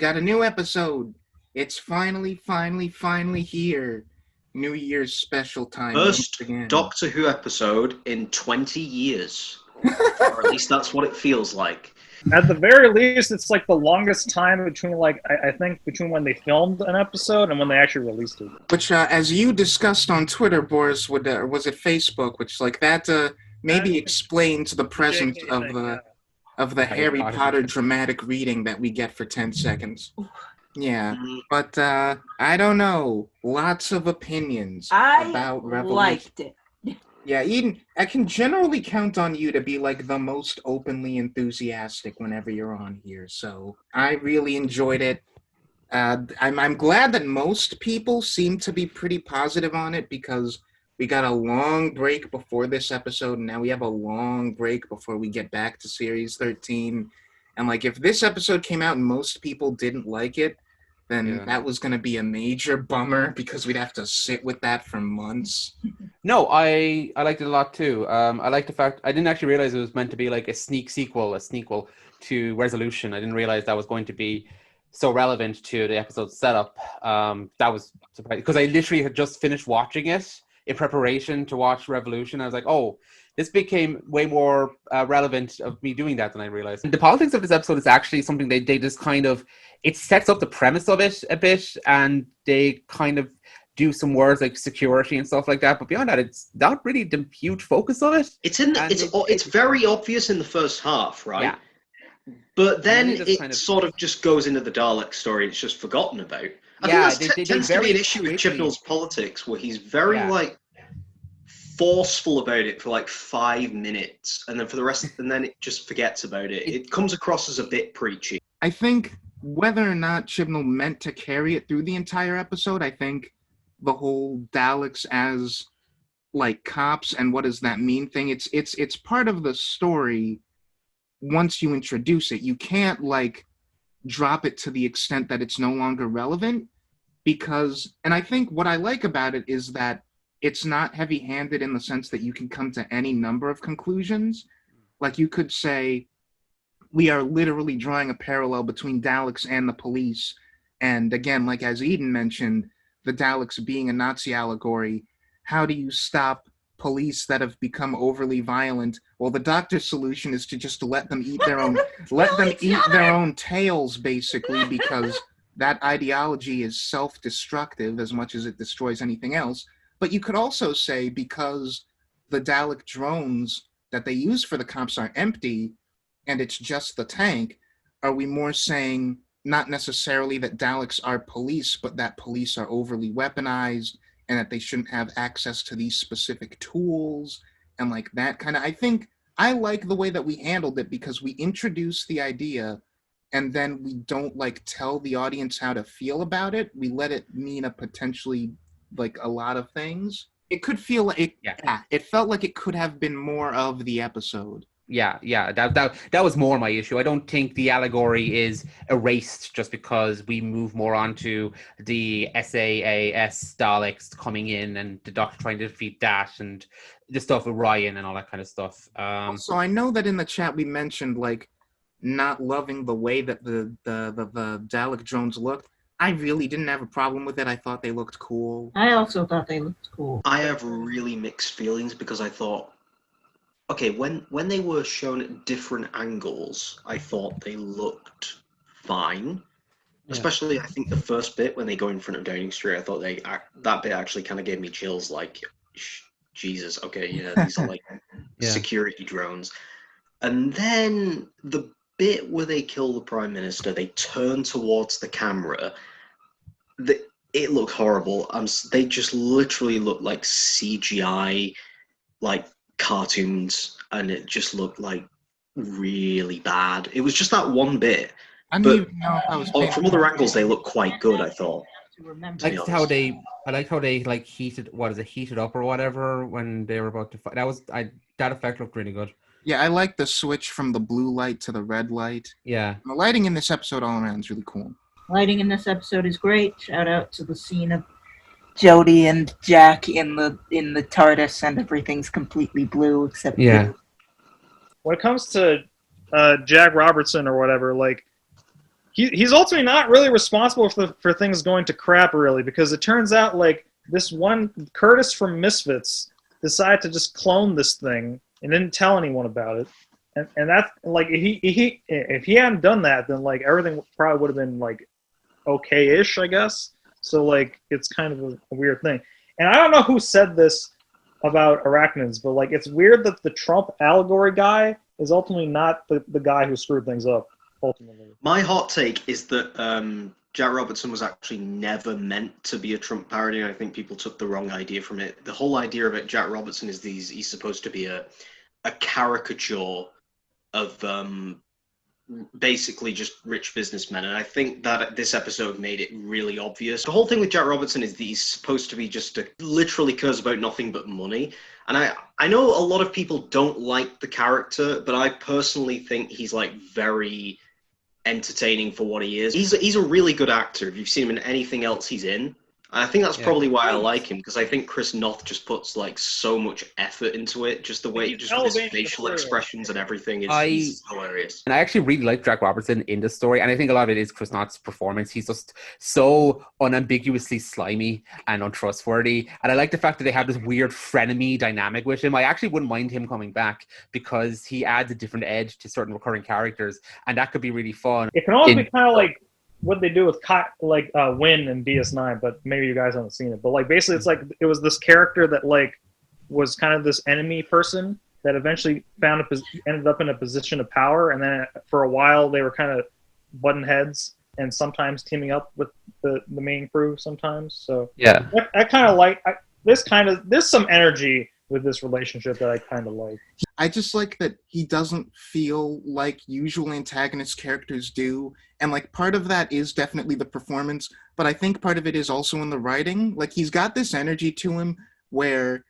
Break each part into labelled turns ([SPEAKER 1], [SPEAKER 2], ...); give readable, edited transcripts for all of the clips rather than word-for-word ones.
[SPEAKER 1] got a new episode. It's finally here. New Year's special time once
[SPEAKER 2] First
[SPEAKER 1] again.
[SPEAKER 2] Doctor Who episode in 20 years. Or at least that's what it feels like.
[SPEAKER 3] At the very least, it's like the longest time between, I think, between when they filmed an episode and when they actually released it.
[SPEAKER 1] Which, as you discussed on Twitter, Boris, was it Facebook? Which, that maybe explains the presence of the Harry Potter dramatic reading that we get for 10 seconds. Yeah, but I don't know. Lots of opinions about Revolution.
[SPEAKER 4] I liked it.
[SPEAKER 1] Yeah, Eden, I can generally count on you to be like the most openly enthusiastic whenever you're on here, so I really enjoyed it. I'm glad that most people seem to be pretty positive on it because we got a long break before this episode, and now we have a long break before we get back to Series 13. And like, if this episode came out and most people didn't like it, then that was going to be a major bummer because we'd have to sit with that for months.
[SPEAKER 5] No, I liked it a lot too. I like the fact I didn't actually realize it was meant to be like a sneakquel to Resolution. I didn't realize that was going to be so relevant to the episode setup. That was surprising because I literally had just finished watching it in preparation to watch Revolution. I was like, oh, this became way more relevant of me doing that than I realized. The politics of this episode is actually something they just kind of, it sets up the premise of it a bit, and they kind of do some words like security and stuff like that. But beyond that, it's not really the huge focus of it.
[SPEAKER 2] It's very obvious in the first half, right? Yeah. But then it kind of sort of just goes into the Dalek story. It's just forgotten about. I think that tends to be an issue with Chibnall's politics, where he's very forceful about it for like 5 minutes, and then for the rest, and then it just forgets about it. It comes across as a bit preachy.
[SPEAKER 1] I think whether or not Chibnall meant to carry it through the entire episode, I think the whole Daleks as like cops and what does that mean thing, it's part of the story. Once you introduce it, you can't like drop it to the extent that it's no longer relevant, because, and I think what I like about it is that it's not heavy-handed in the sense that you can come to any number of conclusions. Like, you could say, we are literally drawing a parallel between Daleks and the police. And again, like as Eden mentioned, the Daleks being a Nazi allegory, how do you stop police that have become overly violent? Well, the Doctor's solution is to just let them eat their own, their own tails, basically, because that ideology is self-destructive as much as it destroys anything else. But you could also say, because the Dalek drones that they use for the cops are empty, and it's just the tank, are we more saying not necessarily that Daleks are police, but that police are overly weaponized, and that they shouldn't have access to these specific tools, and like that kind of... I think I like the way that we handled it, because we introduce the idea, and then we don't like tell the audience how to feel about it. We let it mean a potentially like a lot of things. It could feel like it felt like it could have been more of the episode.
[SPEAKER 5] That was more my issue. I don't think the allegory is erased just because we move more onto the SAAS Daleks coming in and the Doctor trying to defeat that and the stuff with Ryan and all that kind of stuff.
[SPEAKER 1] So I know that in the chat we mentioned like not loving the way that the Dalek drones looked. I really didn't have a problem with it. I thought they looked cool.
[SPEAKER 4] I also thought they looked cool.
[SPEAKER 2] I have really mixed feelings because I thought, okay, when they were shown at different angles, I thought they looked fine. Yeah. Especially, I think the first bit when they go in front of Downing Street, I thought that bit actually kind of gave me chills. Like, Jesus, okay, yeah, these are like security drones. And then the bit where they kill the Prime Minister, they turn towards the camera. It looked horrible. They just literally looked like CGI, like cartoons, and it just looked like really bad. It was just that one bit.
[SPEAKER 1] I didn't even know if I was
[SPEAKER 2] from other angles, they look quite good, I thought.
[SPEAKER 5] I liked how they like heated up or whatever when they were about to fight. That effect looked really good.
[SPEAKER 1] Yeah, I like the switch from the blue light to the red light.
[SPEAKER 5] Yeah.
[SPEAKER 1] The lighting in this episode all around is really cool.
[SPEAKER 4] Lighting in this episode is great. Shout out to the scene of Jodie and Jack in the TARDIS, and everything's completely blue except blue.
[SPEAKER 3] When it comes to Jack Robertson or whatever, like he's ultimately not really responsible for things going to crap, really, because it turns out like this one Curtis from Misfits decided to just clone this thing and didn't tell anyone about it, and that's like if he hadn't done that, then like everything probably would have been like okay-ish, I guess. So like it's kind of a weird thing, and I don't know who said this about arachnids, but like it's weird that the Trump allegory guy is ultimately not the guy who screwed things up. Ultimately,
[SPEAKER 2] my hot take is that Jack Robertson was actually never meant to be a Trump parody, and I think people took the wrong idea from it. The whole idea of it, Jack Robertson is he's supposed to be a caricature of basically just rich businessmen, and I think that this episode made it really obvious. The whole thing with Jack Robertson is that he's supposed to be just literally cares about nothing but money, and I know a lot of people don't like the character, but I personally think he's like very entertaining for what he is. He's a really good actor. If you've seen him in anything else he's in, and I think that's probably why I like him, because I think Chris Noth just puts like so much effort into it. Just the way, just with his facial expressions and everything is hilarious.
[SPEAKER 5] And I actually really like Jack Robertson in this story, and I think a lot of it is Chris Noth's performance. He's just so unambiguously slimy and untrustworthy, and I like the fact that they have this weird frenemy dynamic with him. I actually wouldn't mind him coming back because he adds a different edge to certain recurring characters, and that could be really fun.
[SPEAKER 3] It can also be kind of like what they do with Win and DS9, but maybe you guys haven't seen it. But like basically, it's like it was this character that like was kind of this enemy person that eventually ended up in a position of power, and then for a while they were kind of button heads and sometimes teaming up with the main crew sometimes. So
[SPEAKER 5] yeah,
[SPEAKER 3] I kind of like there's some energy with this relationship that I kind of like.
[SPEAKER 1] I just like that he doesn't feel like usual antagonist characters do. And like part of that is definitely the performance, but I think part of it is also in the writing. Like he's got this energy to him where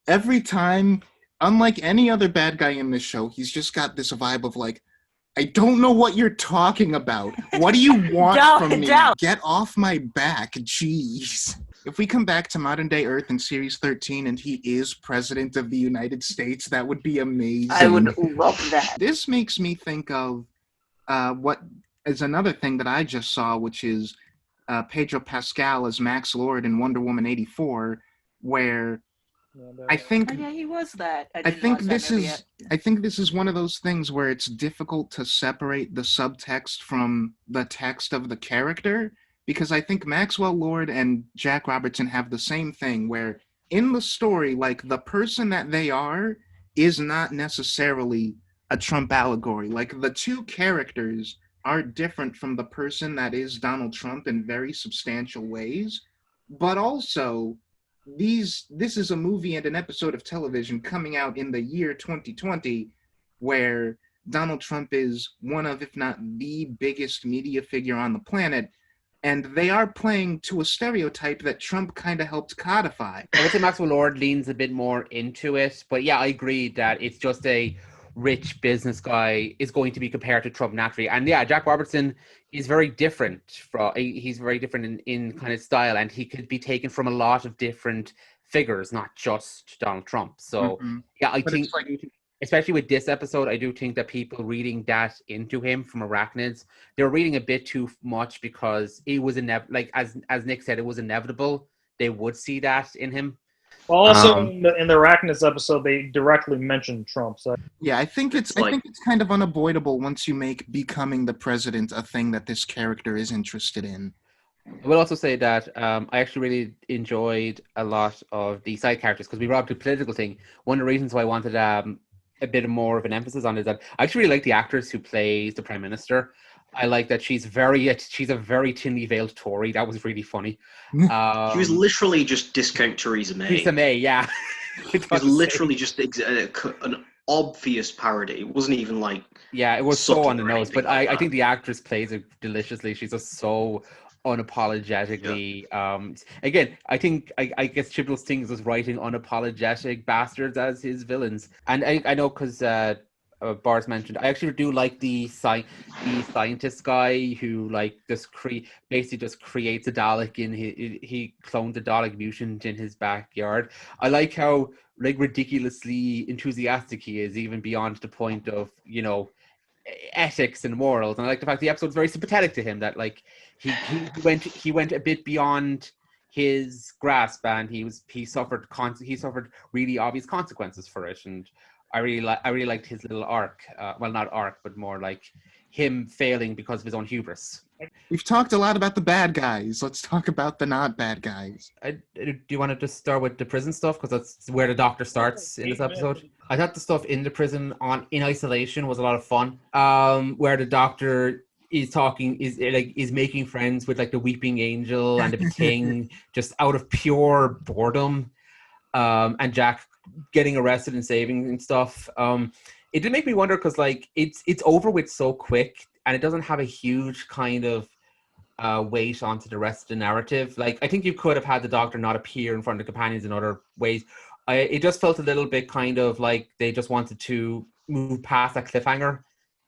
[SPEAKER 1] every time, unlike any other bad guy in this show, he's just got this vibe of like, I don't know what you're talking about. What do you want from me? Get off my back, jeez. If we come back to modern day Earth in Series 13 and he is President of the United States, that would be amazing.
[SPEAKER 4] I would love that.
[SPEAKER 1] This makes me think of what is another thing that I just saw, which is Pedro Pascal as Max Lord in Wonder Woman 84, where I think
[SPEAKER 4] he was that.
[SPEAKER 1] I think this is one of those things where it's difficult to separate the subtext from the text of the character, because I think Maxwell Lord and Jack Robertson have the same thing where in the story, like the person that they are is not necessarily a Trump allegory. Like the two characters are different from the person that is Donald Trump in very substantial ways, but also this is a movie and an episode of television coming out in the year 2020 where Donald Trump is one of, if not the biggest media figure on the planet, and they are playing to a stereotype that Trump kind of helped codify.
[SPEAKER 5] I would say Maxwell Lord leans a bit more into it, but yeah, I agree that it's just a rich business guy is going to be compared to Trump naturally. And yeah, Jack Robertson is very different. He's very different in kind of style, and he could be taken from a lot of different figures, not just Donald Trump. So yeah, I think especially with this episode, I do think that people reading that into him from Arachnids, they were reading a bit too much because it was as Nick said, it was inevitable they would see that in him.
[SPEAKER 3] Well, also in the Arachnids episode, they directly mentioned Trump. So
[SPEAKER 1] yeah, I think it's kind of unavoidable once you make becoming the president a thing that this character is interested in.
[SPEAKER 5] I will also say that I actually really enjoyed a lot of the side characters because we brought up the political thing. One of the reasons why I wanted a bit more of an emphasis on it is that I actually really like the actress who plays the Prime Minister. I like that she's a very thinly veiled Tory. That was really funny.
[SPEAKER 2] She was literally just discount Theresa May.
[SPEAKER 5] Theresa May, yeah.
[SPEAKER 2] It was literally just an obvious parody. It wasn't even like...
[SPEAKER 5] Yeah, it was so on the nose. But I think the actress plays it deliciously. She's just so unapologetically... Yeah. Again, I guess Chibnall's thing is writing unapologetic bastards as his villains. And I know because... Boris mentioned, I actually do like the scientist guy who like basically just creates a Dalek he clones a Dalek mutant in his backyard. I like how like ridiculously enthusiastic he is, even beyond the point of ethics and morals, and I like the fact the episode's very sympathetic to him. That like he went a bit beyond his grasp, and he suffered really obvious consequences for it. And I really liked his little arc. Well, not arc, but more like him failing because of his own hubris.
[SPEAKER 1] We've talked a lot about the bad guys. Let's talk about the not bad guys.
[SPEAKER 5] Do you want to just start with the prison stuff, because that's where the Doctor starts in this episode? I thought the stuff in the prison in isolation was a lot of fun. Where the Doctor is making friends with like the Weeping Angel and the Thing just out of pure boredom, and Jack getting arrested and saving and stuff. It did make me wonder, because like it's over with so quick, and it doesn't have a huge kind of weight onto the rest of the narrative. Like, I think you could have had the Doctor not appear in front of the companions in other ways. It just felt a little bit kind of like they just wanted to move past that cliffhanger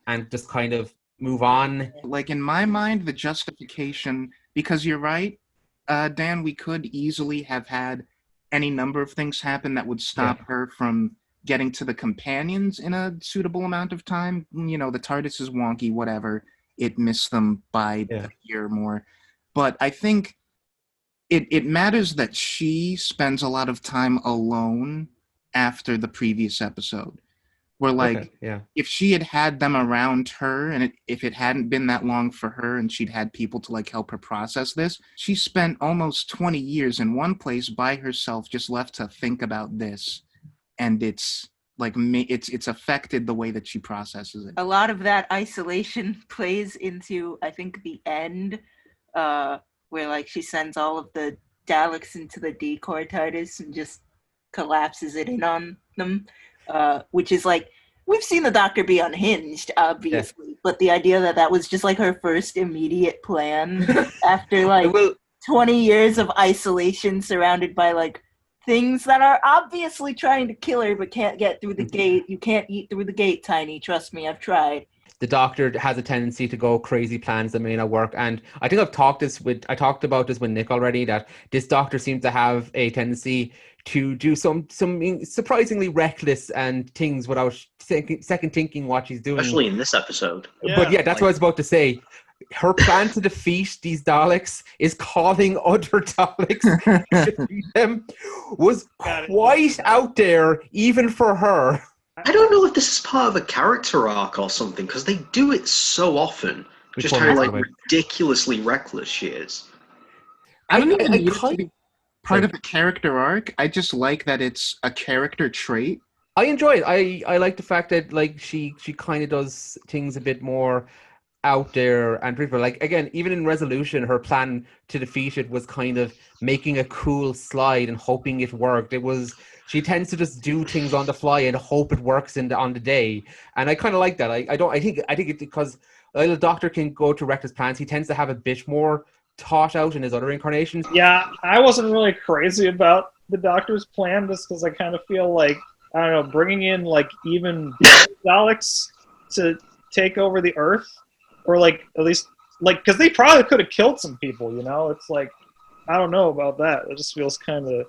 [SPEAKER 5] and just kind of move on.
[SPEAKER 1] Like, in my mind, the justification, because you're right, Dan, we could easily have had any number of things happen that would stop her from getting to the companions in a suitable amount of time. You know, the TARDIS is wonky, whatever. It missed them by a year or more. But I think it matters that she spends a lot of time alone after the previous episode. Where, like, if she had had them around her, and if it hadn't been that long for her and she'd had people to, like, help her process this, she spent almost 20 years in one place by herself, just left to think about this. And it's like it's affected the way that she processes it.
[SPEAKER 4] A lot of that isolation plays into, I think, the end, where like she sends all of the Daleks into the decoy TARDIS and just collapses it in on them, which is like, we've seen the Doctor be unhinged, obviously, but the idea that was just like her first immediate plan after like 20 years of isolation surrounded by like things that are obviously trying to kill her but can't get through the gate. You can't eat through the gate, Tiny. Trust me, I've tried.
[SPEAKER 5] The Doctor has a tendency to go crazy plans that may not work. And I think I talked about this with Nick already, that this Doctor seems to have a tendency to do some surprisingly reckless and things without second thinking what she's doing.
[SPEAKER 2] Especially in this episode.
[SPEAKER 5] But yeah, that's what I was about to say. Her plan to defeat these Daleks is calling other Daleks to defeat them was quite out there, even for her.
[SPEAKER 2] I don't know if this is part of a character arc or something, because they do it so often. Just how like ridiculously reckless she is.
[SPEAKER 1] I don't even need it to be part of a character arc. I just like that it's a character trait.
[SPEAKER 5] I enjoy it. I like the fact that like she kind of does things a bit more out there and people like, again, even in Resolution, her plan to defeat it was kind of making a cool slide and hoping it worked. She tends to just do things on the fly and hope it works on the day, and I kind of like that. I think it's because the Doctor can go to reckless plans. He tends to have a bit more thought out in his other incarnations.
[SPEAKER 3] Yeah, I wasn't really crazy about the Doctor's plan just because I kind of feel like, I don't know, bringing in like even Daleks to take over the Earth, or like at least like, because they probably could have killed some people, you know. It's like, I don't know about that. It just feels kind of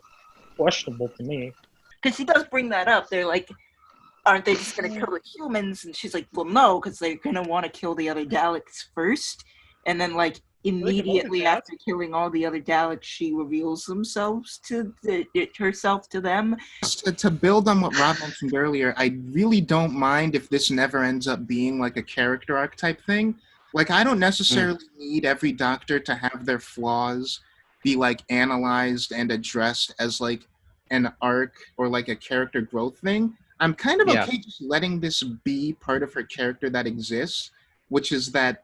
[SPEAKER 3] questionable to me.
[SPEAKER 4] Because she does bring that up. They're like, aren't they just going to kill the humans? And she's like, well, no, because they're going to want to kill the other Daleks first. And then, like, immediately after killing all the other Daleks, she reveals herself to them.
[SPEAKER 1] To build on what Rob mentioned earlier, I really don't mind if this never ends up being like a character arc type thing. Like, I don't necessarily need every Doctor to have their flaws be like analyzed and addressed as like an arc or like a character growth thing. I'm kind of okay just letting this be part of her character that exists, which is that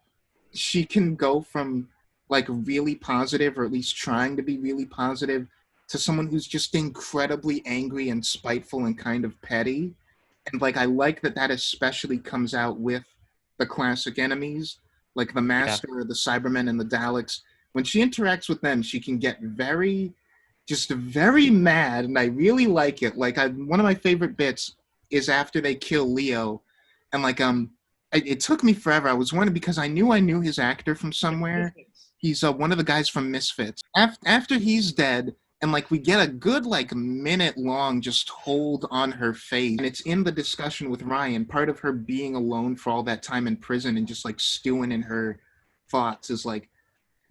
[SPEAKER 1] she can go from like really positive, or at least trying to be really positive, to someone who's just incredibly angry and spiteful and kind of petty. And like, I like that especially comes out with the classic enemies, like the Master, the Cybermen, and the Daleks. When she interacts with them, she can get very mad, and I really like it. Like, one of my favorite bits is after they kill Leo, and like, it took me forever. I was wondering, because I knew his actor from somewhere. He's one of the guys from Misfits. After he's dead, And like we get a good like minute long just hold on her face. And it's in the discussion with Ryan. Part of her being alone for all that time in prison and just like stewing in her thoughts is like,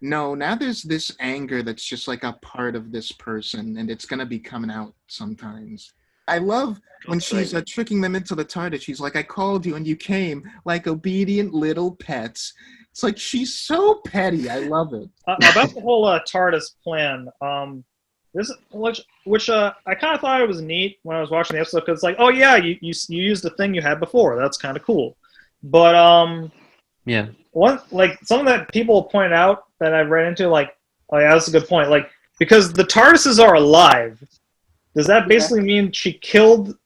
[SPEAKER 1] no, now there's this anger that's just like a part of this person and it's gonna be coming out sometimes. I love when she's tricking them into the TARDIS. She's like, I called you and you came like obedient little pets. It's like she's so petty. I love it.
[SPEAKER 3] About the whole TARDIS plan, which I kind of thought it was neat when I was watching the episode because it's like, oh yeah, you used the thing you had before. That's kind of cool. But
[SPEAKER 5] yeah,
[SPEAKER 3] something that people pointed out that I've read into, like, oh yeah, that's a good point. Like, because the TARDISes are alive, does that basically mean she killed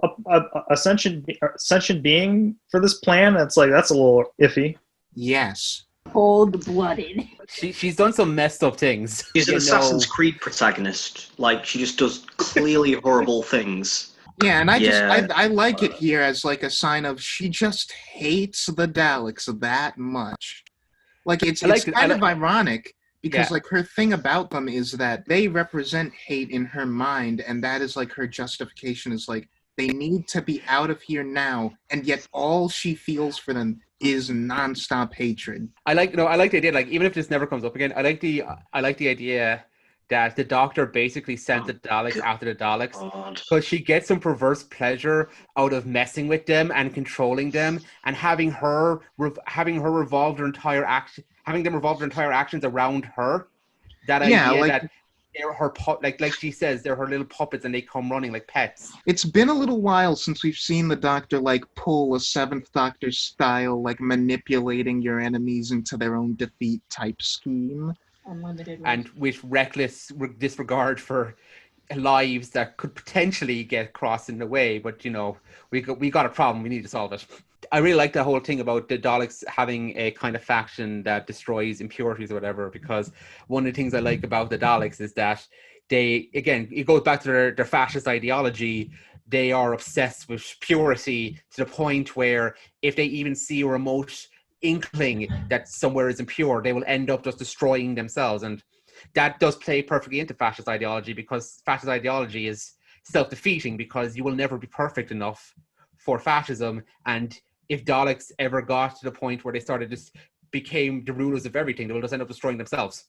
[SPEAKER 3] a sentient being for this plan? That's a little iffy.
[SPEAKER 1] Yes.
[SPEAKER 4] Cold-blooded.
[SPEAKER 5] She's done some messed up things.
[SPEAKER 2] She's an Assassin's Creed protagonist. Like, she just does clearly horrible things.
[SPEAKER 1] Yeah, and I like it here as like a sign of she just hates the Daleks that much. Like it's kind of ironic because like her thing about them is that they represent hate in her mind, and that is like her justification is like they need to be out of here now, and yet all she feels for them is nonstop hatred.
[SPEAKER 5] I like the idea, like even if this never comes up again, I like the idea that the Doctor basically sent the Daleks after the Daleks because she gets some perverse pleasure out of messing with them and controlling them and having them revolve their entire actions around her. That idea that they're her like she says, they're her little puppets and they come running like pets.
[SPEAKER 1] It's been a little while since we've seen the Doctor like pull a Seventh Doctor style like manipulating your enemies into their own defeat type scheme.
[SPEAKER 4] Unlimited
[SPEAKER 5] and with reckless disregard for lives that could potentially get crossed in the way, but we got a problem, we need to solve it. I really like the whole thing about the Daleks having a kind of faction that destroys impurities or whatever, because one of the things I like about the Daleks is that they, again, it goes back to their fascist ideology. They are obsessed with purity to the point where if they even see a remote inkling that somewhere is impure, they will end up just destroying themselves. And that does play perfectly into fascist ideology, because fascist ideology is self-defeating, because you will never be perfect enough for fascism. And if Daleks ever got to the point where they became the rulers of everything, they will just end up destroying themselves,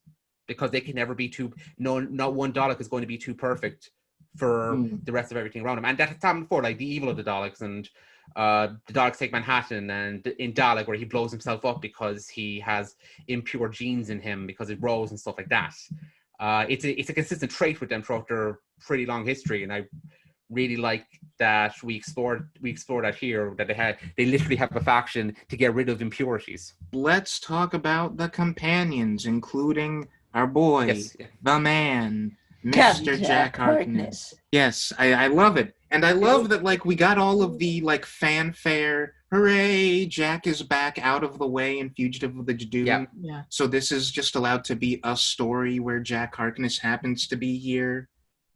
[SPEAKER 5] because they can never be not one Dalek is going to be too perfect for the rest of everything around them. And that's happened before, like the evil of the Daleks, and the Daleks take Manhattan, and in Dalek where he blows himself up because he has impure genes in him because it grows and stuff like that. It's a consistent trait with them throughout their pretty long history, and I really like that we explored that here, that they literally have a faction to get rid of impurities.
[SPEAKER 1] Let's talk about the companions, including our boy, the man, Mr. Jack Harkness. Yes, I love it. And I love that, like, we got all of the, like, fanfare. Hooray, Jack is back out of the way in Fugitive of the Jadoon.
[SPEAKER 4] Yeah.
[SPEAKER 1] So this is just allowed to be a story where Jack Harkness happens to be here,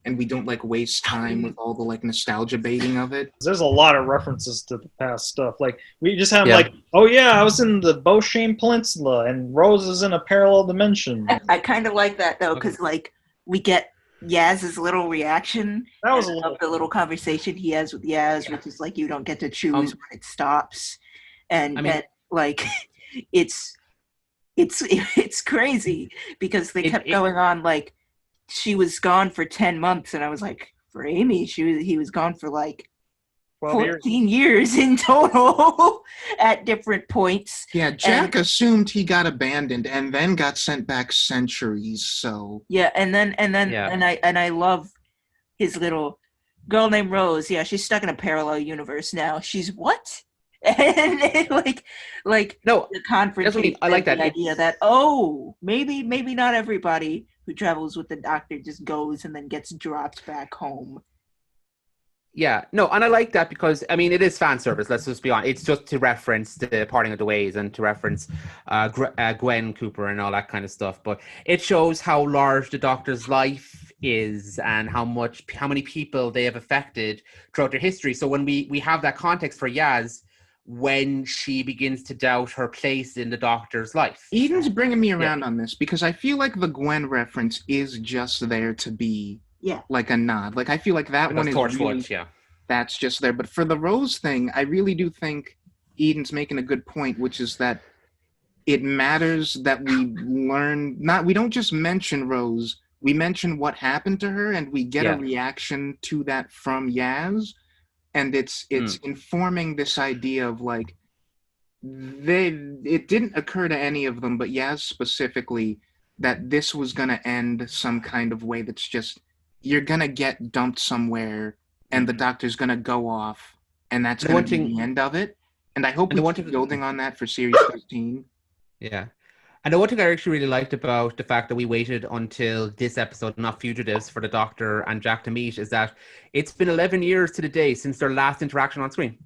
[SPEAKER 1] and we don't, like, waste time with all the, like, nostalgia baiting of it.
[SPEAKER 3] There's a lot of references to the past stuff. Like, we just have, like, oh yeah, I was in the Beauchene Peninsula, and Rose is in a parallel dimension.
[SPEAKER 4] I kind of like that, though, because, like, we get Yaz's little reaction.
[SPEAKER 3] That was
[SPEAKER 4] the little conversation he has with Yaz, which is like, you don't get to choose when it stops, and like it's crazy because they kept going on like she was gone for 10 months, and I was like, for Amy, he was gone for like 14 years in total at different points.
[SPEAKER 1] Yeah, Jack assumed he got abandoned and then got sent back centuries. So
[SPEAKER 4] yeah, and I love his little girl named Rose. Yeah, she's stuck in a parallel universe now. She's what? And
[SPEAKER 5] no,
[SPEAKER 4] the confrontation.
[SPEAKER 5] I like that
[SPEAKER 4] the idea that maybe not everybody who travels with the Doctor just goes and then gets dropped back home.
[SPEAKER 5] Yeah, no, and I like that because, I mean, it is fan service, let's just be honest. It's just to reference the parting of the ways and to reference Gwen Cooper and all that kind of stuff. But it shows how large the Doctor's life is and how many people they have affected throughout their history. So when we have that context for Yaz, when she begins to doubt her place in the Doctor's life.
[SPEAKER 1] Eden's bringing me around on this because I feel like the Gwen reference is just there to be like a nod. Like I feel like that one is really, that's just there. But for the Rose thing, I really do think Eden's making a good point, which is that it matters that we learn, we don't just mention Rose, we mention what happened to her and we get a reaction to that from Yaz. And it's informing this idea of like, it didn't occur to any of them, but Yaz specifically, that this was going to end some kind of way that's just, you're going to get dumped somewhere and the Doctor's going to go off and that's going to be the end of it. And I hope we keep building on that for Series 13.
[SPEAKER 5] Yeah. And the one thing I actually really liked about the fact that we waited until this episode, not Fugitives, for the Doctor and Jack to meet is that it's been 11 years to the day since their last interaction on screen.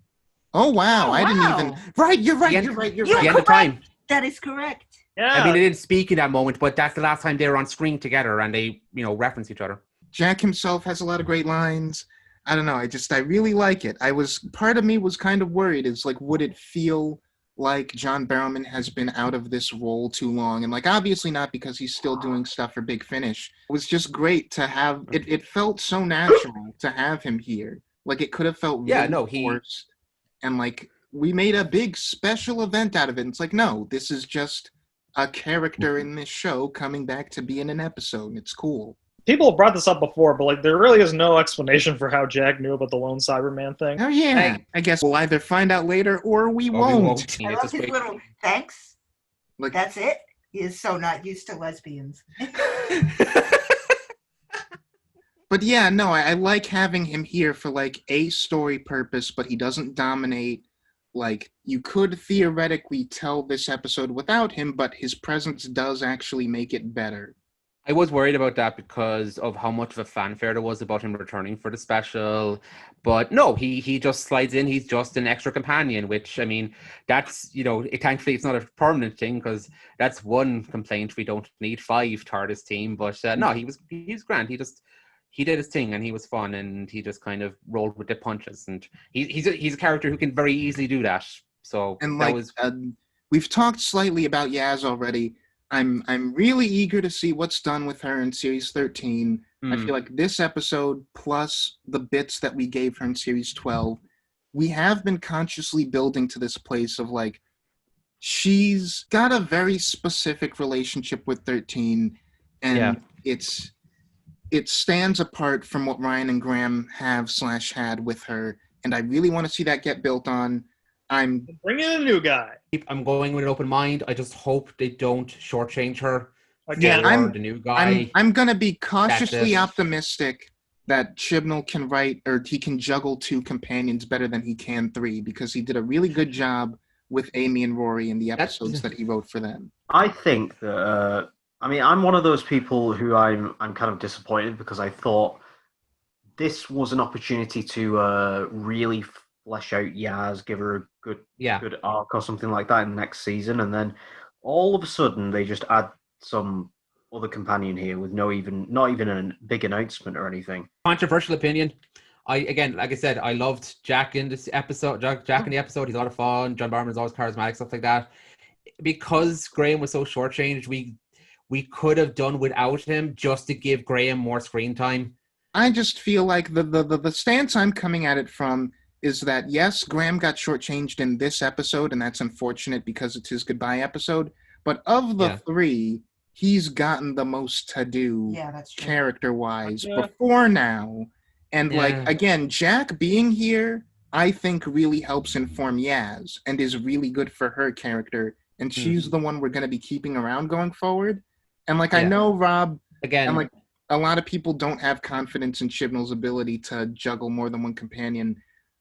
[SPEAKER 1] Oh, wow. I didn't even... Right, you're right.
[SPEAKER 5] The end of time.
[SPEAKER 4] That is correct.
[SPEAKER 3] Yeah.
[SPEAKER 5] I mean, they didn't speak in that moment, but that's the last time they were on screen together and they, reference each other.
[SPEAKER 1] Jack himself has a lot of great lines. I don't know. I really like it. Part of me was kind of worried. It's like, would it feel like John Barrowman has been out of this role too long? And like, obviously not, because he's still doing stuff for Big Finish. It was just great to have, it felt so natural to have him here. Like it could have felt really forced. And like, we made a big special event out of it. And it's like, no, this is just a character in this show coming back to be in an episode. And it's cool.
[SPEAKER 3] People have brought this up before, but like there really is no explanation for how Jack knew about the lone Cyberman thing.
[SPEAKER 1] Oh yeah, I guess we'll either find out later or we won't.
[SPEAKER 4] I love his little thanks. Like, that's it. He is so not used to lesbians.
[SPEAKER 1] But yeah, no, I like having him here for like a story purpose, but he doesn't dominate. Like, you could theoretically tell this episode without him, but his presence does actually make it better.
[SPEAKER 5] I was worried about that because of how much of a fanfare there was about him returning for the special. But no, he just slides in. He's just an extra companion, which, I mean, that's, thankfully it's not a permanent thing because that's one complaint. We don't need 5 TARDIS team. But no, he's grand. He did his thing and he was fun and he just kind of rolled with the punches. And he's a character who can very easily do that. So,
[SPEAKER 1] and like, we've talked slightly about Yaz already. I'm really eager to see what's done with her in Series 13. I feel like this episode, plus the bits that we gave her in Series 12, we have been consciously building to this place of like, she's got a very specific relationship with 13, and it stands apart from what Ryan and Graham have/had with her, and I really want to see that get built on. I'm
[SPEAKER 3] bringing in a new guy.
[SPEAKER 5] I'm going with an open mind. I just hope they don't shortchange her.
[SPEAKER 1] Again,
[SPEAKER 5] I'm the new guy.
[SPEAKER 1] I'm going to be cautiously optimistic that Chibnall can write, or he can juggle 2 companions better than he can 3, because he did a really good job with Amy and Rory in the episodes that he wrote for them.
[SPEAKER 2] I think that, I'm one of those people who I'm kind of disappointed because I thought this was an opportunity to really flesh out Yaz, give her a good arc or something like that in the next season, and then all of a sudden they just add some other companion here with not even a big announcement or anything.
[SPEAKER 5] Controversial opinion. Like I said, I loved Jack in this episode. Jack in the episode, he's a lot of fun. John Barrowman's always charismatic, stuff like that. Because Graham was so shortchanged, we could have done without him just to give Graham more screen time.
[SPEAKER 1] I just feel like the stance I'm coming at it from is that, yes, Graham got shortchanged in this episode, and that's unfortunate because it's his goodbye episode. But of the 3, he's gotten the most to do character-wise before now. And, again, Jack being here, I think really helps inform Yaz and is really good for her character. And she's the one we're going to be keeping around going forward. And, I know, Rob, again, and, a lot of people don't have confidence in Chibnall's ability to juggle more than one companion.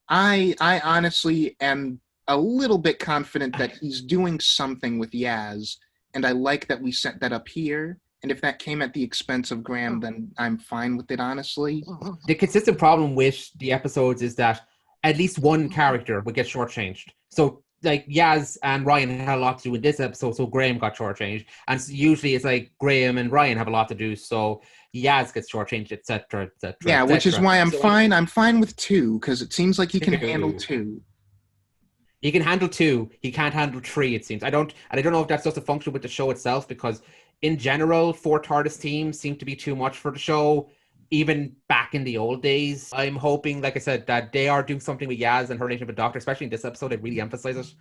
[SPEAKER 1] I honestly am a little bit confident that he's doing something with Yaz, and I like that we set that up here. And if that came at the expense of Graham, then I'm fine with it, honestly.
[SPEAKER 5] The consistent problem with the episodes is that at least one character would get shortchanged. So, Yaz and Ryan had a lot to do in this episode, so Graham got shortchanged. And usually it's Graham and Ryan have a lot to do, so Yaz gets shortchanged, etc., etc.
[SPEAKER 1] Yeah, which is why I'm fine. I'm fine with 2, because it seems like he can handle 2.
[SPEAKER 5] He can handle 2. He can't handle 3, it seems. I don't know if that's just a function with the show itself, because in general, 4 TARDIS teams seem to be too much for the show, even back in the old days. I'm hoping, like I said, that they are doing something with Yaz and her relationship with Doctor, especially in this episode. They really emphasize it.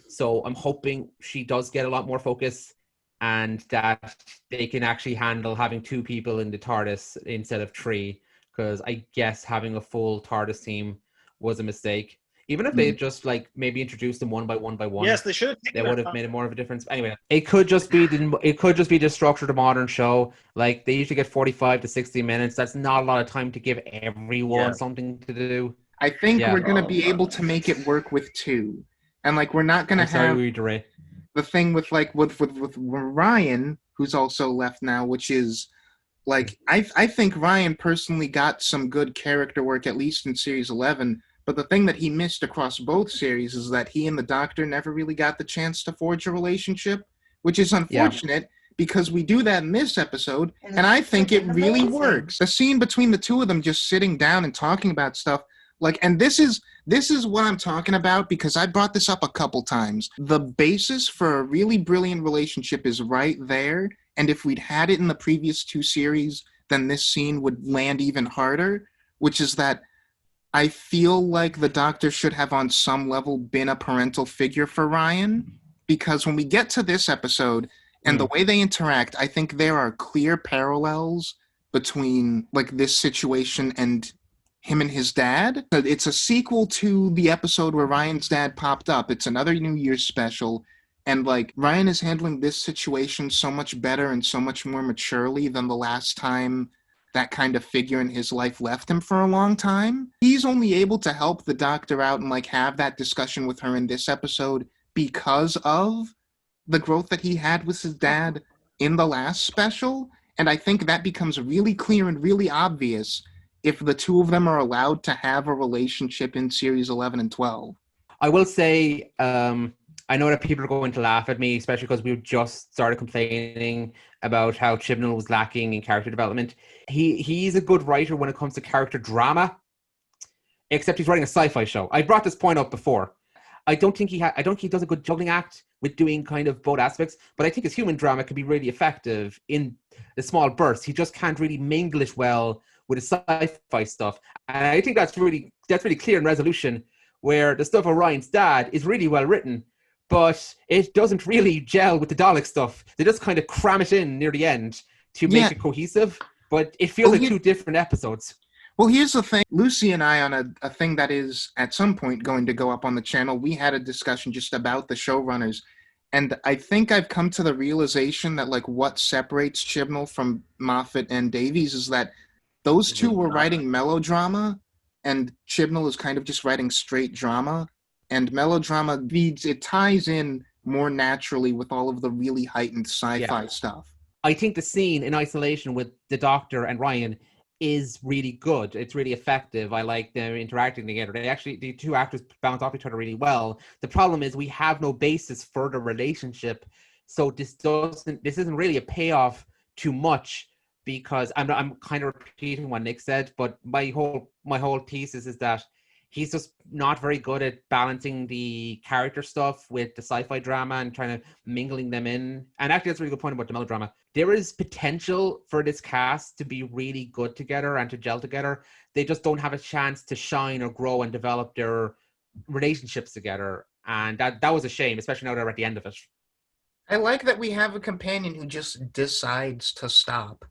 [SPEAKER 5] So I'm hoping she does get a lot more focus, and that they can actually handle having 2 people in the TARDIS instead of 3, because I guess having a full TARDIS team was a mistake. Even if they just like maybe introduced them one by one by one,
[SPEAKER 3] Yes, they should.
[SPEAKER 5] they would have made it more of a difference. Anyway, it could just be the structure of the modern show. Like, they usually get 45 to 60 minutes. That's not a lot of time to give everyone something to do.
[SPEAKER 1] I think we're gonna be able to make it work with 2, and like we're not gonna have the thing with like with Ryan, who's also left now, which is like I think Ryan personally got some good character work, at least in series 11. But the thing that he missed across both series is that he and the Doctor never really got the chance to forge a relationship, which is unfortunate because we do that in this episode, and I think it really works. The scene between the 2 of them just sitting down and talking about stuff, like, and this is what I'm talking about, because I brought this up a couple times. The basis for a really brilliant relationship is right there, and if we'd had it in the previous 2 series, then this scene would land even harder, which is that I feel like the Doctor should have on some level been a parental figure for Ryan, because when we get to this episode and the way they interact, I think there are clear parallels between like this situation and him and his dad. It's a sequel to the episode where Ryan's dad popped up. It's another New Year's special. And like Ryan is handling this situation so much better and so much more maturely than the last time that kind of figure in his life left him for a long time. He's only able to help the Doctor out and like have that discussion with her in this episode because of the growth that he had with his dad in the last special. And I think that becomes really clear and really obvious if the 2 of them are allowed to have a relationship in series 11 and 12.
[SPEAKER 5] I will say, I know that people are going to laugh at me, especially because we just started complaining about how Chibnall was lacking in character development. He's a good writer when it comes to character drama, except he's writing a sci-fi show. I brought this point up before. I don't think he does a good juggling act with doing kind of both aspects, but I think his human drama can be really effective in the small bursts. He just can't really mingle it well with the sci-fi stuff. And I think that's really clear in Resolution, where the stuff of Ryan's dad is really well written, but it doesn't really gel with the Dalek stuff. They just kind of cram it in near the end to make it cohesive, but it feels like 2 different episodes.
[SPEAKER 1] Well, here's the thing. Lucy and I, on a thing that is at some point going to go up on the channel, we had a discussion just about the showrunners. And I think I've come to the realization that like what separates Chibnall from Moffat and Davies is that those 2 were writing melodrama, and Chibnall is kind of just writing straight drama. And melodrama it ties in more naturally with all of the really heightened sci-fi stuff.
[SPEAKER 5] I think the scene in isolation with the Doctor and Ryan is really good. It's really effective. I like them interacting together. The 2 actors bounce off each other really well. The problem is we have no basis for the relationship, so this isn't really a payoff too much, because I'm kind of repeating what Nick said, but my whole thesis is that he's just not very good at balancing the character stuff with the sci-fi drama and trying to mingling them in. And actually, that's a really good point about the melodrama. There is potential for this cast to be really good together and to gel together. They just don't have a chance to shine or grow and develop their relationships together. And that was a shame, especially now they're at the end of it.
[SPEAKER 1] I like that we have a companion who just decides to stop.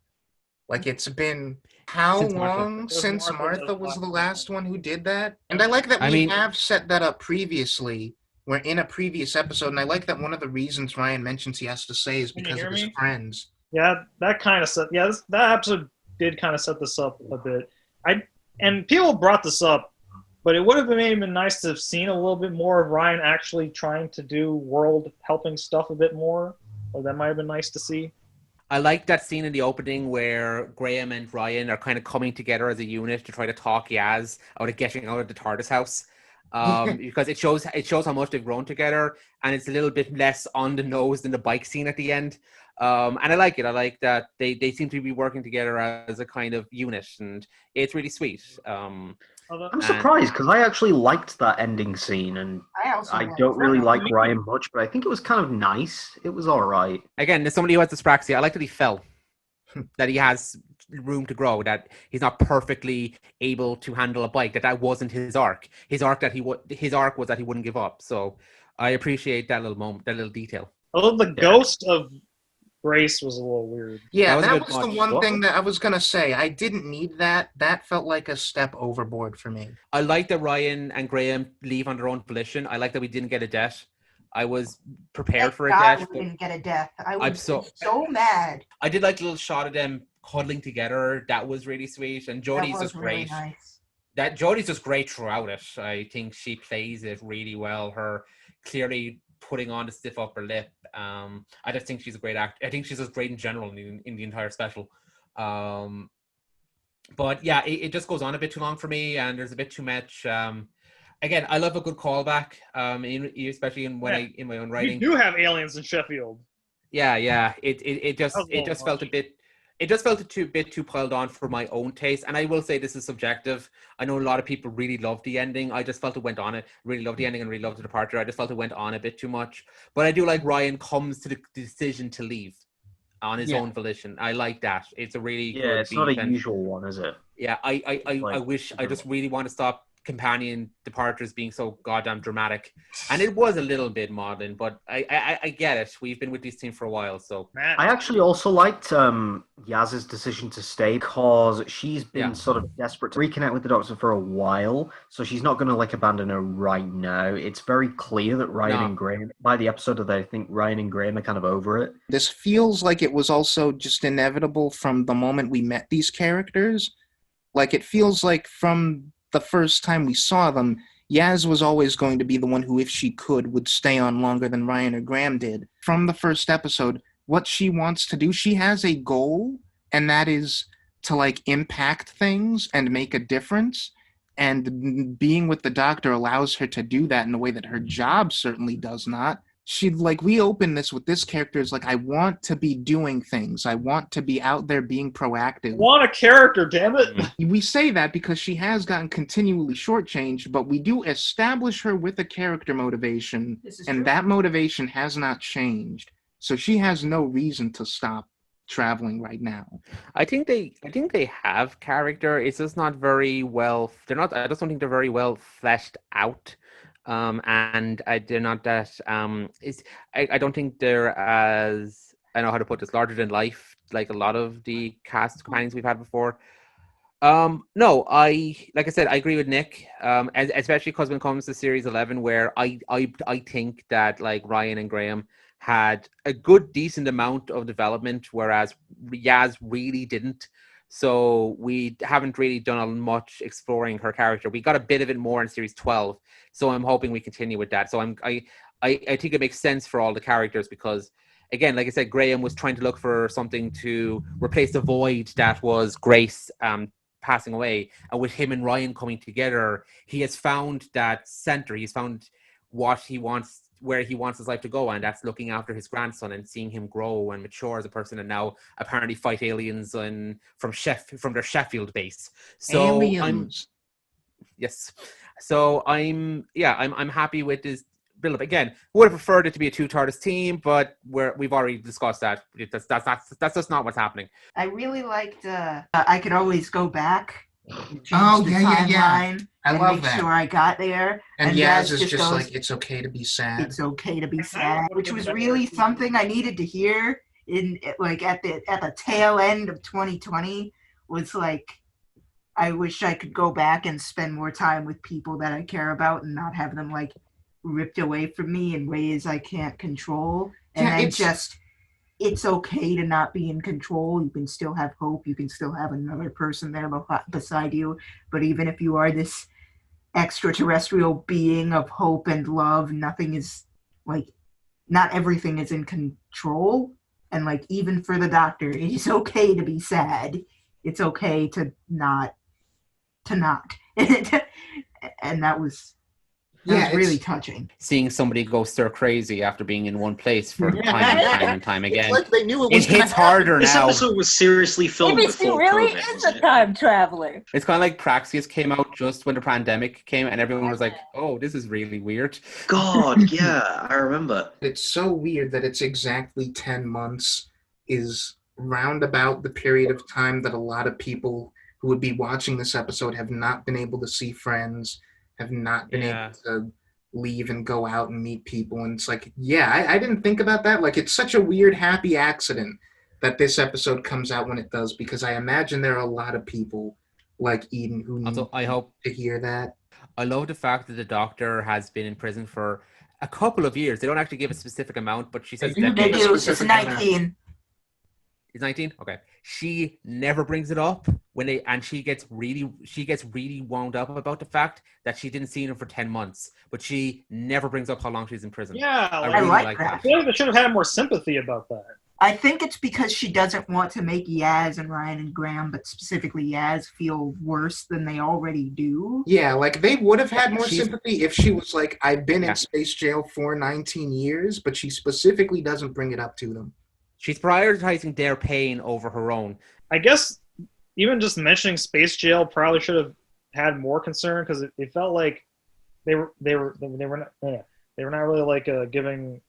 [SPEAKER 1] Like, it's been how long since Martha was the last one who did that? And I like that we have set that up previously. We're in a previous episode, and I like that one of the reasons Ryan mentions he has to say is because of his friends.
[SPEAKER 3] Yeah, that kind of set. Yeah, that episode did kind of set this up a bit. And people brought this up, but it would have been nice to have seen a little bit more of Ryan actually trying to do world helping stuff a bit more. Or that might have been nice to see.
[SPEAKER 5] I like that scene in the opening where Graham and Ryan are kind of coming together as a unit to try to talk Yaz out of getting out of the TARDIS house. Because it shows how much they've grown together, and it's a little bit less on the nose than the bike scene at the end. And I like it. I like that they seem to be working together as a kind of unit, and it's really sweet.
[SPEAKER 2] I'm surprised because I actually liked that ending scene, and I don't really like Ryan much, but I think it was kind of nice. It was all right.
[SPEAKER 5] Again, as somebody who has dyspraxia, I like that he fell, that he has room to grow, that he's not perfectly able to handle a bike, that wasn't his arc. His arc was that he wouldn't give up. So I appreciate that little moment, that little detail.
[SPEAKER 3] Although the ghost of Grace was a little weird.
[SPEAKER 1] Yeah, that was the one thing that I was going to say. I didn't need that. That felt like a step overboard for me.
[SPEAKER 5] I like that Ryan and Graham leave on their own volition. I like that we didn't get a death. I was prepared for a death.
[SPEAKER 4] We didn't get a death. I was so mad.
[SPEAKER 5] I did like a little shot of them cuddling together. That was really sweet. And Jodie's just great.
[SPEAKER 4] Really nice.
[SPEAKER 5] That Jodie's just great throughout it. I think she plays it really well. Her clearly putting on the stiff upper lip. I just think she's a great actor. I think she's just great in general in the entire special. But yeah, it just goes on a bit too long for me, and there's a bit too much. Again, I love a good callback, especially in my own writing.
[SPEAKER 3] You do have aliens in Sheffield.
[SPEAKER 5] Yeah. It just felt a bit. It just felt a bit too piled on for my own taste. And I will say this is subjective. I know a lot of people really loved the ending. I just felt it went on it. Really loved the ending and really loved the departure. I just felt it went on a bit too much. But I do like Ryan comes to the decision to leave on his own volition. I like that. It's a really good
[SPEAKER 2] it's not a usual one, is it?
[SPEAKER 5] Yeah, I wish I just really want to stop companion departures being so goddamn dramatic, and it was a little bit maudlin, but I get it. We've been with this team for a while, so
[SPEAKER 2] I actually also liked Yaz's decision to stay because she's been sort of desperate to reconnect with the Doctor for a while, so she's not going to like abandon her right now. It's very clear that Ryan and Graham, by the episode that I think Ryan and Graham are kind of over it.
[SPEAKER 1] This feels like it was also just inevitable from the moment we met these characters. Like, it feels like from the first time we saw them, Yaz was always going to be the one who, if she could, would stay on longer than Ryan or Graham did. From the first episode, what she wants to do, she has a goal, and that is to, like, impact things and make a difference. And being with the Doctor allows her to do that in a way that her job certainly does not. We open this with this character as like, I want to be doing things. I want to be out there being proactive.
[SPEAKER 3] Want a character, damn it.
[SPEAKER 1] We say that because she has gotten continually shortchanged, but we do establish her with a character motivation, and that motivation has not changed. So she has no reason to stop traveling right now.
[SPEAKER 5] I think they have character. It's just not very well. I just don't think they're very well fleshed out. And they're not that I don't think they're as, I know how to put this, larger than life like a lot of the cast companions we've had before. No, like I said, I agree with Nick, especially because when it comes to series 11, where I think that like Ryan and Graham had a good decent amount of development, whereas Yaz really didn't. So we haven't really done much exploring her character. We got a bit of it more in series 12. So I'm hoping we continue with that. So I think it makes sense for all the characters because, again, like I said, Graham was trying to look for something to replace the void that was Grace passing away. And with him and Ryan coming together, he has found that center. He's found what he wants, where he wants his life to go, and that's looking after his grandson and seeing him grow and mature as a person, and now apparently fight aliens from their Sheffield base. So
[SPEAKER 1] aliens.
[SPEAKER 5] I'm happy with this build up. Again, would have preferred it to be a two TARDIS team, but we've already discussed that. That's just not what's happening.
[SPEAKER 4] I really liked. I could always go back.
[SPEAKER 1] Oh yeah. I love that.
[SPEAKER 4] Make sure I got there.
[SPEAKER 1] And Yaz is just goes, like, it's okay to be sad.
[SPEAKER 4] It's okay to be sad, which was really something I needed to hear in like at the tail end of 2020. Was like, I wish I could go back and spend more time with people that I care about and not have them like ripped away from me in ways I can't control. And it's okay to not be in control. You can still have hope. You can still have another person there beside you. But even if you are this extraterrestrial being of hope and love, nothing is like, not everything is in control. And like, even for the Doctor, it is okay to be sad. It's okay to not. And that was
[SPEAKER 1] Yeah,
[SPEAKER 4] That's really touching.
[SPEAKER 5] Seeing somebody go stir crazy after being in one place for time and time again.
[SPEAKER 1] It's like they knew it
[SPEAKER 5] It
[SPEAKER 1] was gonna
[SPEAKER 5] hits
[SPEAKER 1] happen.
[SPEAKER 5] harder
[SPEAKER 2] This
[SPEAKER 5] now.
[SPEAKER 2] episode was seriously filmed
[SPEAKER 4] Maybe she
[SPEAKER 2] before
[SPEAKER 4] really
[SPEAKER 2] COVID,
[SPEAKER 4] is
[SPEAKER 2] was
[SPEAKER 4] a
[SPEAKER 2] it?
[SPEAKER 4] time traveler.
[SPEAKER 5] It's kind of like Praxis came out just when the pandemic came, and everyone was like, "Oh, this is really weird."
[SPEAKER 2] God, yeah, I remember.
[SPEAKER 1] It's so weird that it's exactly 10 months is roundabout the period of time that a lot of people who would be watching this episode have not been able to see friends, have not been able to leave and go out and meet people. And it's like, yeah, I didn't think about that. Like, it's such a weird, happy accident that this episode comes out when it does, because I imagine there are a lot of people like Eden who need
[SPEAKER 5] Also, I hope
[SPEAKER 1] to hear that.
[SPEAKER 5] I love the fact that the Doctor has been in prison for a couple of years. They don't actually give a specific amount, but she says
[SPEAKER 1] do
[SPEAKER 4] They
[SPEAKER 5] decades.
[SPEAKER 4] do. It's
[SPEAKER 1] specific
[SPEAKER 4] 19.
[SPEAKER 5] He's 19. Okay. She never brings it up and she gets really wound up about the fact that she didn't see him for 10 months, but she never brings up how long she's in prison.
[SPEAKER 3] Yeah,
[SPEAKER 5] I
[SPEAKER 3] like,
[SPEAKER 5] really
[SPEAKER 4] like
[SPEAKER 5] like
[SPEAKER 4] that.
[SPEAKER 3] I
[SPEAKER 5] that.
[SPEAKER 3] feel like they should have had more sympathy about that.
[SPEAKER 4] I think it's because she doesn't want to make Yaz and Ryan and Graham, but specifically Yaz, feel worse than they already do.
[SPEAKER 1] Yeah, like they would have had more
[SPEAKER 5] She's-
[SPEAKER 1] sympathy if she was like, I've been
[SPEAKER 5] Yeah.
[SPEAKER 1] in space jail for 19 years, but she specifically doesn't bring it up to them.
[SPEAKER 5] She's prioritizing their pain over her own.
[SPEAKER 3] I guess even just mentioning space jail probably should have had more concern, because it felt like they were not really like giving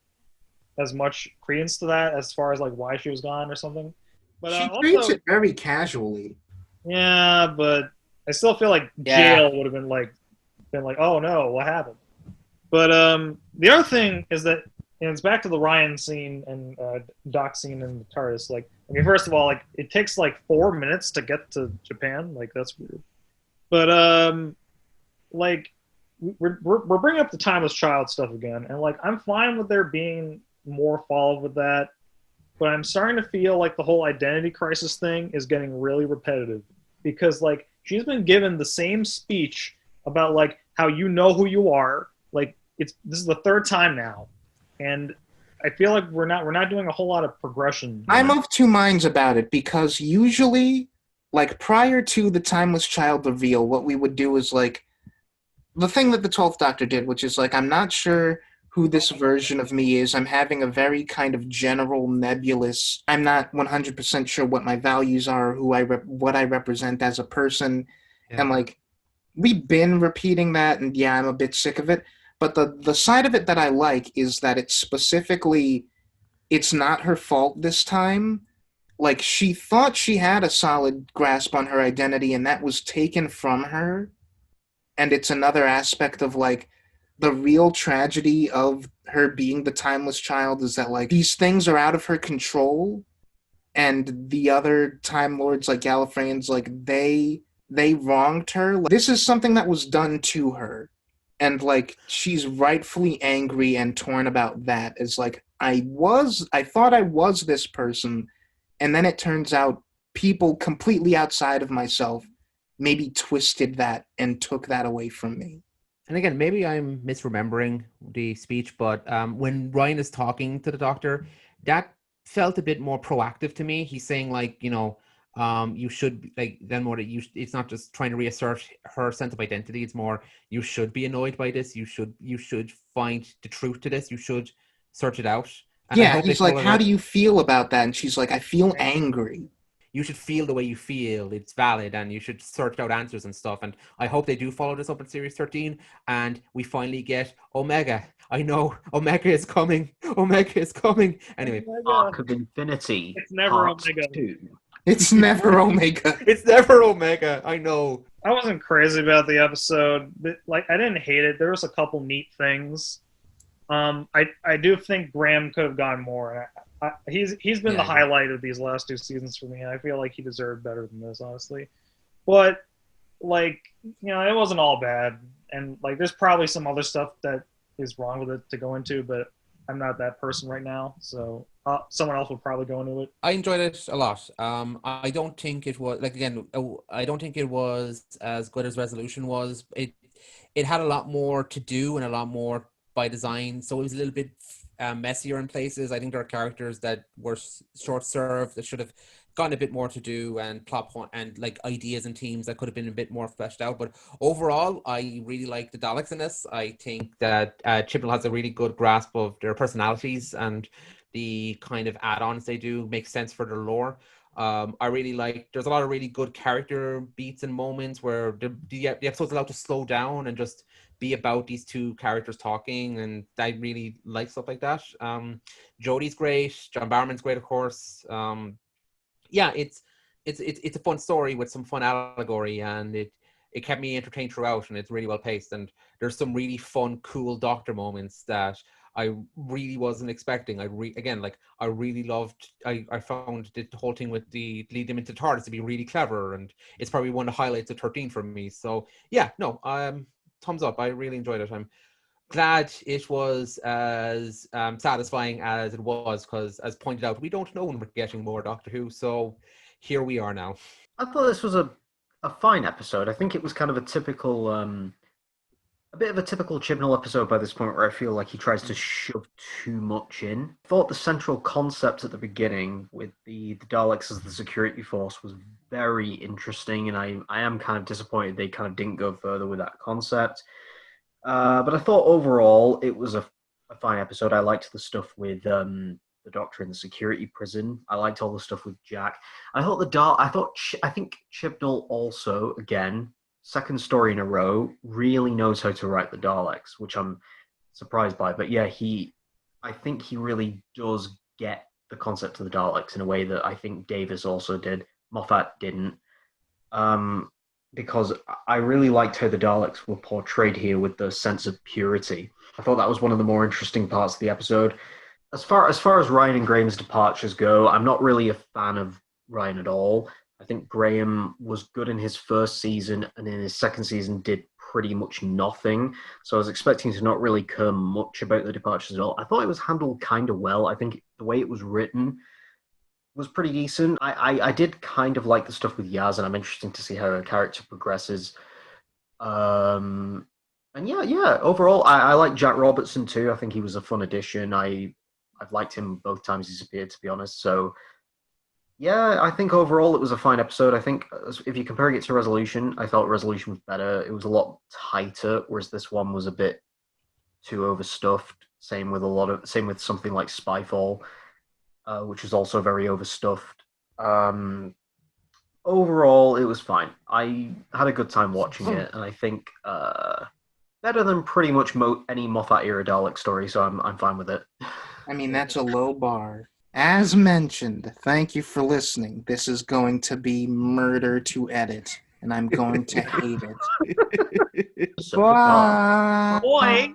[SPEAKER 3] as much credence to that as far as like why she was gone or something. But
[SPEAKER 1] She
[SPEAKER 3] also,
[SPEAKER 1] treats it very casually.
[SPEAKER 3] yeah, but I still feel like
[SPEAKER 5] Yeah.
[SPEAKER 3] jail would have been like, oh no, what happened? But the other thing is that, and it's back to the Ryan scene and Doc scene in the TARDIS. Like, I mean, first of all, like it takes like 4 minutes to get to Japan. Like, that's weird. But like we're bringing up the timeless child stuff again, and like I'm fine with there being more follow with that, but I'm starting to feel like the whole identity crisis thing is getting really repetitive, because like she's been given the same speech about like how you know who you are. Like this is the third time now, and I feel like we're not doing a whole lot of progression.
[SPEAKER 1] I'm of two minds about it, because usually, like prior to the Timeless Child reveal, what we would do is like the thing that the 12th Doctor did, which is like, I'm not sure who this version of me is. I'm having a very kind of general, nebulous, I'm not 100% sure what my values are, what I represent as a person.
[SPEAKER 5] Yeah.
[SPEAKER 1] And like, we've been repeating that, and yeah, I'm a bit sick of it. But the side of it that I like is that it's specifically, it's not her fault this time. Like, she thought she had a solid grasp on her identity, and that was taken from her. And it's another aspect of like, the real tragedy of her being the timeless child is that like these things are out of her control, and the other Time Lords like Gallifreyans, like they wronged her. Like, this is something that was done to her, and like she's rightfully angry and torn about that. It's like I thought I was this person, and then it turns out people completely outside of myself maybe twisted that and took that away from me.
[SPEAKER 5] And again, maybe I'm misremembering the speech, but when Ryan is talking to the Doctor, that felt a bit more proactive to me. He's saying like, you know, you should like then more that it's not just trying to reassert her sense of identity. It's more you should be annoyed by this. You should find the truth to this. You should search it out. And I
[SPEAKER 1] Yeah,
[SPEAKER 5] hope
[SPEAKER 1] he's
[SPEAKER 5] they
[SPEAKER 1] like,
[SPEAKER 5] follow
[SPEAKER 1] how
[SPEAKER 5] that.
[SPEAKER 1] do you feel about that? And she's like, I feel angry.
[SPEAKER 5] You should feel the way you feel. It's valid, and you should search out answers and stuff. And I hope they do follow this up in Series 13, and we finally get Omega. I know Omega is coming. Omega is coming. Anyway,
[SPEAKER 2] Arc of Infinity.
[SPEAKER 3] It's never
[SPEAKER 2] Part
[SPEAKER 3] Omega.
[SPEAKER 2] 2.
[SPEAKER 1] It's never Omega.
[SPEAKER 5] it's never Omega. I know.
[SPEAKER 3] I wasn't crazy about the episode, but like I didn't hate it. There was a couple neat things. I do think Graham could have gone more. He's been
[SPEAKER 5] Yeah,
[SPEAKER 3] the
[SPEAKER 5] I
[SPEAKER 3] highlight of these last 2 seasons for me, and I feel like he deserved better than this, honestly. But like, you know, it wasn't all bad, and like there's probably some other stuff that is wrong with it to go into, but I'm not that person right now, so someone else will probably go into it.
[SPEAKER 5] I enjoyed it a lot. I don't think it was I don't think it was as good as Resolution was. It had a lot more to do and a lot more by design, so it was a little bit messier in places. I think there are characters that were short-served that should have gotten a bit more to do and plot point and like ideas and themes that could have been a bit more fleshed out. But overall, I really like the Daleks in this. I think that Chibnall has a really good grasp of their personalities, and the kind of add-ons they do make sense for their lore. I really like, there's a lot of really good character beats and moments where the episode's allowed to slow down and just be about these two characters talking, and I really like stuff like that. Jodie's great, John Barrowman's great, of course. Yeah, it's a fun story with some fun allegory, and it kept me entertained throughout, and it's really well paced, and there's some really fun, cool Doctor moments that I really wasn't expecting. I really loved. I found the whole thing with the lead them into TARDIS to be really clever, and it's probably one of the highlights of 13 for me. So yeah, no, thumbs up. I really enjoyed it. I'm glad it was as satisfying as it was, because as pointed out, we don't know when we're getting more Doctor Who. So here we are now.
[SPEAKER 6] I thought this was a fine episode. I think it was kind of a typical, a bit of a typical Chibnall episode by this point, where I feel like he tries to shove too much in. I thought the central concept at the beginning with the Daleks as the security force was very interesting, and I am kind of disappointed they kind of didn't go further with that concept. But I thought overall it was a fine episode. I liked the stuff with the Doctor in the security prison. I liked all the stuff with Jack. I think Chibnall also, again, second story in a row, really knows how to write the Daleks, which I'm surprised by. But yeah, I think he really does get the concept of the Daleks in a way that I think Davis also did. Moffat didn't. Because I really liked how the Daleks were portrayed here with the sense of purity. I thought that was one of the more interesting parts of the episode. As far as Ryan and Graham's departures go, I'm not really a fan of Ryan at all. I think Graham was good in his first season, and in his second season did pretty much nothing. So I was expecting to not really care much about the departures at all. I thought it was handled kind of well. I think the way it was written was pretty decent. I did kind of like the stuff with Yaz, and I'm interested to see how her character progresses. And yeah. Overall, I like Jack Robertson too. I think he was a fun addition. I've liked him both times he's appeared, to be honest. So yeah, I think overall it was a fine episode. I think if you're comparing it to Resolution, I felt Resolution was better. It was a lot tighter, whereas this one was a bit too overstuffed. Same with something like Spyfall. Which was also very overstuffed. Overall, it was fine. I had a good time watching it, and I think better than pretty much any Moffat era Dalek story. So I'm fine with it.
[SPEAKER 1] I mean, that's a low bar. As mentioned, thank you for listening. This is going to be murder to edit, and I'm going to hate it.
[SPEAKER 6] So,
[SPEAKER 1] Bye.
[SPEAKER 3] Boy.